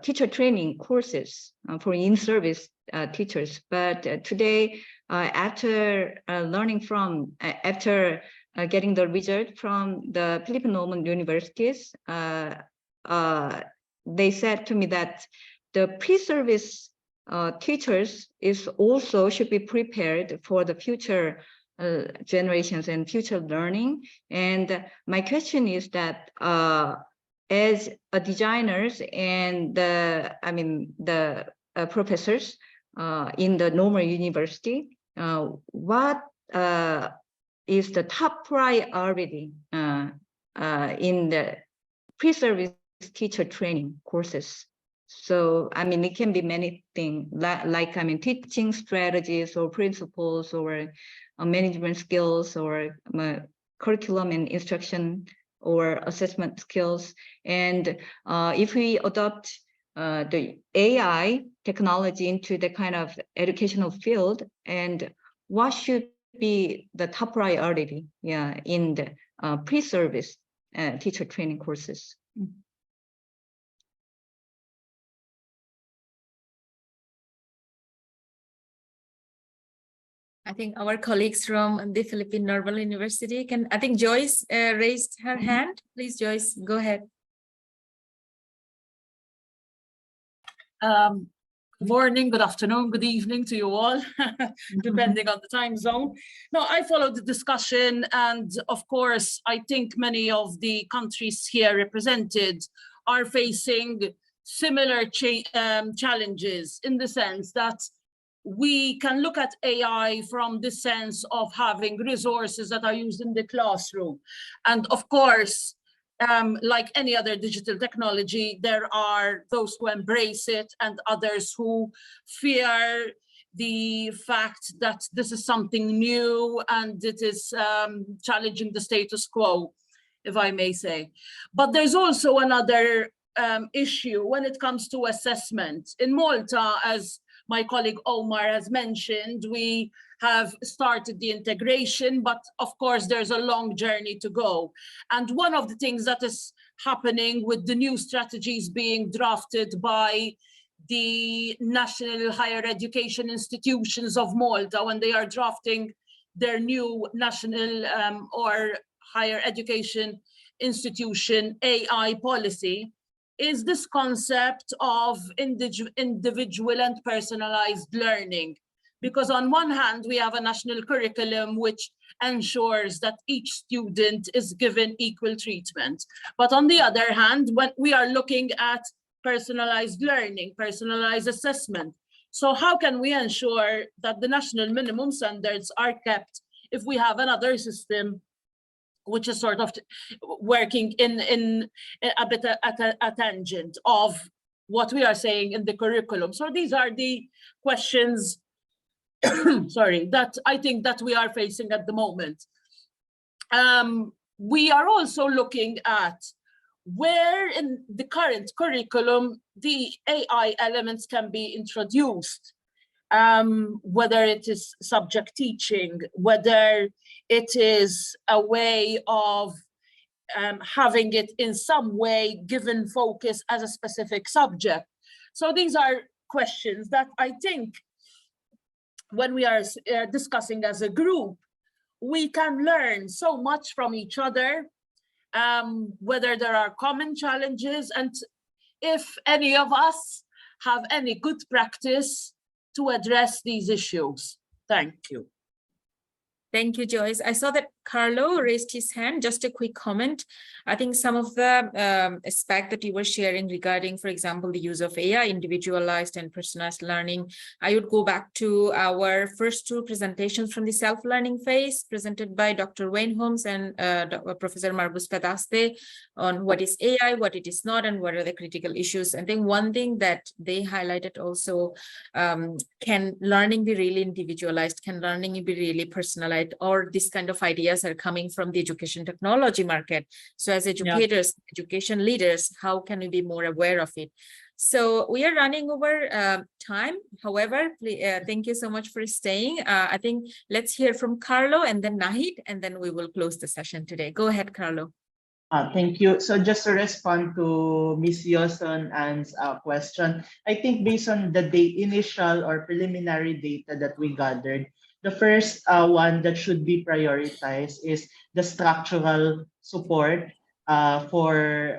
teacher training courses for in-service teachers. But today, after learning from, after getting the result from the Philippine Normal universities, they said to me that the pre-service teachers should be prepared for the future generations and future learning. And my question is that as designers and the professors in the normal university, what is the top priority in the pre-service teacher training courses? So, I mean, it can be many things, like teaching strategies or principles or management skills or curriculum and instruction or assessment skills. And if we adopt the AI technology into the kind of educational field, and what should be the top priority, in the pre-service teacher training courses? I think our colleagues from the Philippine Normal University can, I think Joyce raised her hand. Please, Joyce, go ahead. Good morning, good afternoon, good evening to you all, depending on the time zone. No, I followed the discussion, and of course, I think many of the countries here represented are facing similar challenges, in the sense that we can look at AI from the sense of having resources that are used in the classroom. And of course, like any other digital technology, there are those who embrace it and others who fear the fact that this is something new and it is challenging the status quo, if I may say. But there's also another issue when it comes to assessment. In Malta, as my colleague Omar has mentioned, we have started the integration, but of course there's a long journey to go. And one of the things that is happening with the new strategies being drafted by the national higher education institutions of Malta, when they are drafting their new national or higher education institution AI policy, is this concept of individual and personalized learning. Because on one hand, we have a national curriculum which ensures that each student is given equal treatment. But on the other hand, when we are looking at personalized learning, personalized assessment, so how can we ensure that the national minimum standards are kept if we have another system which is sort of working in a bit at a tangent of what we are saying in the curriculum? So these are the questions, sorry, that I think that we are facing at the moment. We are also looking at where in the current curriculum the AI elements can be introduced. Whether it is subject teaching, whether it is a way of having it in some way given focus as a specific subject. So these are questions that I think when we are discussing as a group, we can learn so much from each other, whether there are common challenges, and if any of us have any good practice to address these issues. Thank you. Thank you, Joyce. I saw that Carlo raised his hand. Just a quick comment. I think some of the aspect that you were sharing regarding, for example, the use of AI, individualized and personalized learning, I would go back to our first two presentations from the self-learning phase presented by Dr. Wayne Holmes and Professor Marbus Pedaste on what is AI, what it is not, and what are the critical issues. I think one thing that they highlighted also, can learning be really individualized? Can learning be really personalized? Or this kind of ideas are coming from the education technology market. So as educators, education leaders, how can we be more aware of it? So we are running over time. However, thank you so much for staying. I think let's hear from Carlo and then Nahid, and then we will close the session today. Go ahead, Carlo. Thank you. So just to respond to Ms. Yoson Ann's question, I think based on the initial or preliminary data that we gathered, the first one that should be prioritized is the structural support for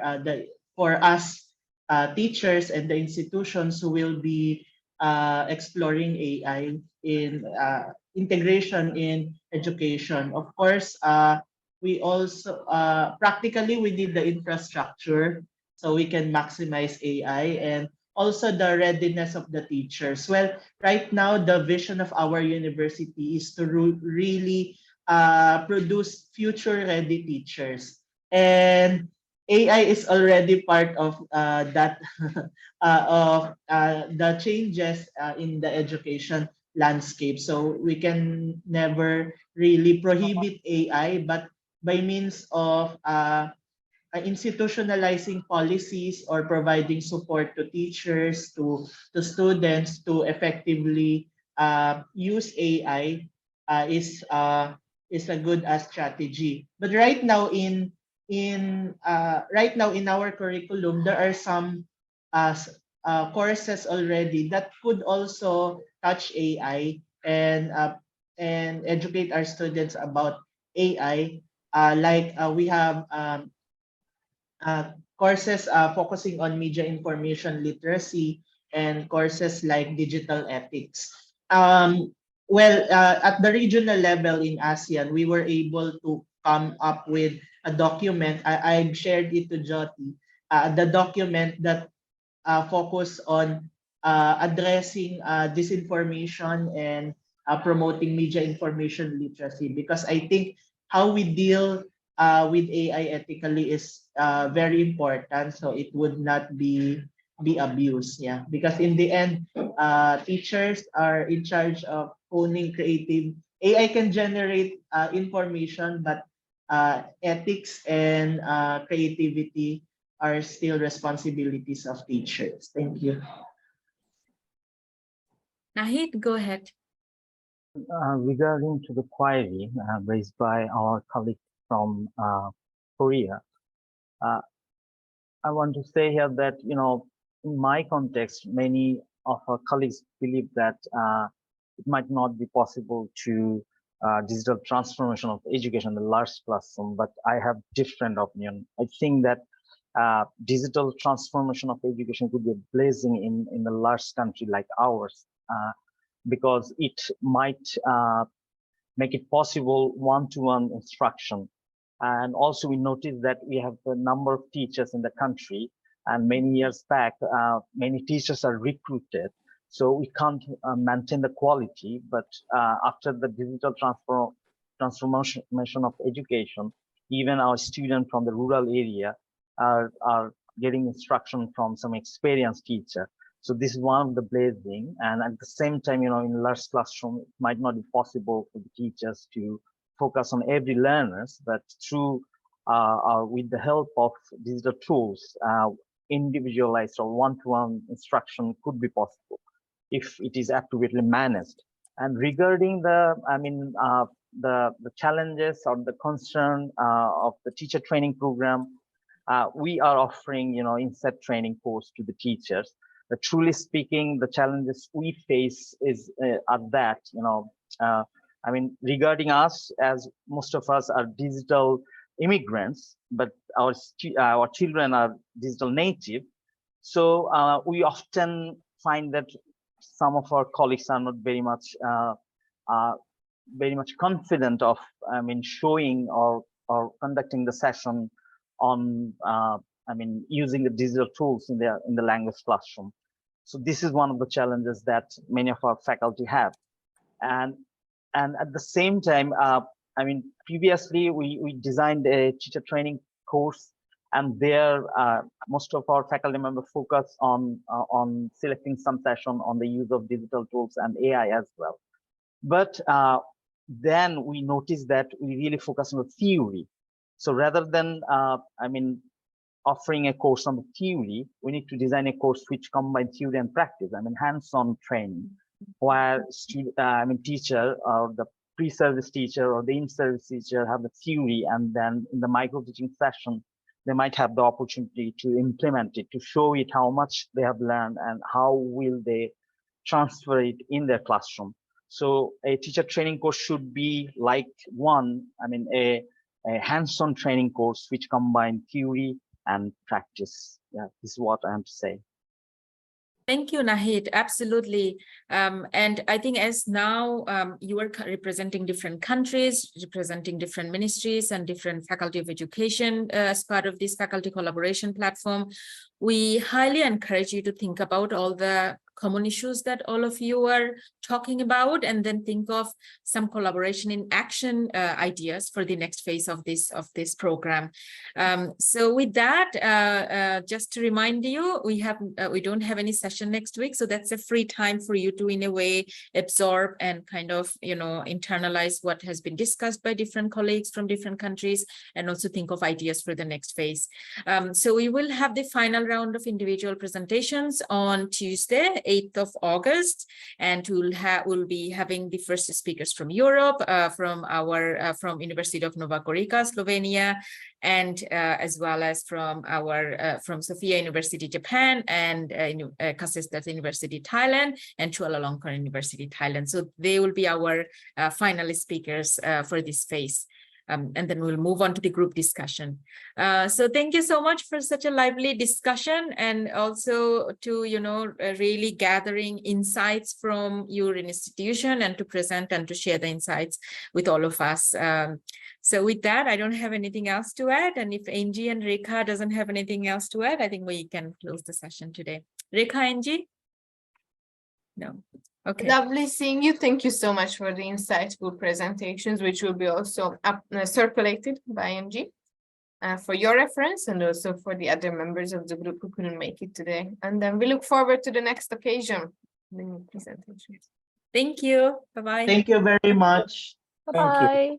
us teachers and the institutions who will be exploring AI in integration in education. Of course, we also practically we need the infrastructure so we can maximize AI, and also the readiness of the teachers. Well, right now the vision of our university is to really produce future ready teachers, and AI is already part of that of the changes in the education landscape. So we can never really prohibit AI, but by means of institutionalizing policies or providing support to teachers, to students to effectively use AI is a good strategy. But right now in our curriculum, there are some courses already that could also touch AI and educate our students about AI. We have courses focusing on media information literacy and courses like digital ethics. At the regional level in ASEAN, we were able to come up with a document. I've shared it to Jyoti. The document that focus on addressing disinformation and promoting media information literacy, because I think how we deal with AI ethically is very important, so it would not be abused. Yeah, because in the end, teachers are in charge of owning creative. AI can generate information, but ethics and creativity are still responsibilities of teachers. Thank you. Nahid, go ahead. Regarding to the query raised by our colleague from Korea, I want to say here that, in my context, many of our colleagues believe that it might not be possible to digital transformation of education in the large classroom, but I have different opinion. I think that digital transformation of education could be a blessing in a large country like ours, because it might make it possible one-to-one instruction. And also we noticed that we have a number of teachers in the country, and many years back, many teachers are recruited. So we can't maintain the quality, but after the digital transformation of education, even our students from the rural area are getting instruction from some experienced teacher. So this is one of the blessing, and at the same time, in large classroom, it might not be possible for the teachers to focus on every learners, but through with the help of digital tools, individualized or one-to-one instruction could be possible if it is accurately managed. And regarding the challenges or the concern of the teacher training program, we are offering, inset training course to the teachers. truly speaking, the challenges we face is are that, I mean, regarding us, as most of us are digital immigrants, but our children are digital native. So we often find that some of our colleagues are not very much confident of, I mean, showing or conducting the session on, I mean, using the digital tools in the language classroom. So this is one of the challenges that many of our faculty have, and at the same time, I mean, previously we designed a teacher training course, and there most of our faculty members focus on selecting some session on the use of digital tools and AI as well. But then we noticed that we really focus on the theory. So rather than, I mean, offering a course on the theory, we need to design a course which combines theory and practice, I mean, hands-on training, where I mean, teacher or the pre-service teacher or the in-service teacher have the theory, and then in the micro-teaching session, they might have the opportunity to implement it, to show it how much they have learned and how will they transfer it in their classroom. So a teacher training course should be like a hands-on training course which combine theory and practice. Yeah, this is what I have to say. Thank you, Nahid. Absolutely. And I think as now you are representing different countries, representing different ministries and different faculty of education as part of this faculty collaboration platform, we highly encourage you to think about all the common issues that all of you are talking about, and then think of some collaboration in action ideas for the next phase of this program. So with that, just to remind you, we don't have any session next week, so that's a free time for you to, in a way, absorb and kind of, internalize what has been discussed by different colleagues from different countries, and also think of ideas for the next phase. So we will have the final round of individual presentations on Tuesday, 8th of August, and we'll be having the first speakers from Europe, from University of Nova Gorica, Slovenia, and as well as from Sophia University, Japan, and Kasetsart University, Thailand, and Chulalongkorn University, Thailand. So they will be our finalist speakers for this phase. And then we'll move on to the group discussion. So thank you so much for such a lively discussion, and also to, really gathering insights from your institution and to present and to share the insights with all of us. So with that, I don't have anything else to add. And if Angie and Rekha doesn't have anything else to add, I think we can close the session today. Rekha, Angie? No. Okay. Lovely seeing you. Thank you so much for the insightful presentations, which will be also circulated by Angie for your reference, and also for the other members of the group who couldn't make it today. And then we look forward to the next occasion, the new presentations. Thank you. Bye-bye. Thank you very much. Bye-bye.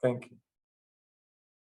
Thank you.